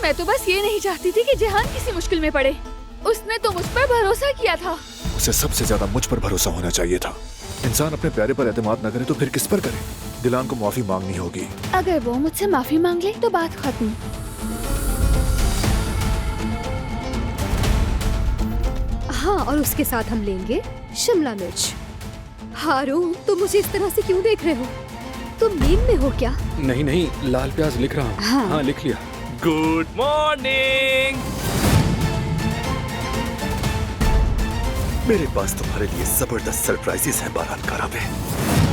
मैं तो बस ये नहीं चाहती थी कि जेहान किसी मुश्किल में पड़े। उसने तो मुझ पर भरोसा किया था। उसे सबसे ज्यादा मुझ पर भरोसा होना चाहिए था। इंसान अपने प्यारे पर एतमाद न करे तो फिर किस पर करे? दिलान को माफी मांगनी होगी। अगर वो मुझसे माफी मांग ले तो बात खत्म। हाँ, और उसके साथ हम लेंगे शिमला मिर्च। हारून, तुम मुझे इस तरह से क्यों देख रहे हो? तुम नींद में हो क्या? नहीं नहीं, लाल प्याज लिख रहा हूँ। हाँ, लिख लिया। Good morning. मेरे पास तुम्हारे लिए जबरदस्त सरप्राइजेस हैं बारात कारा पे।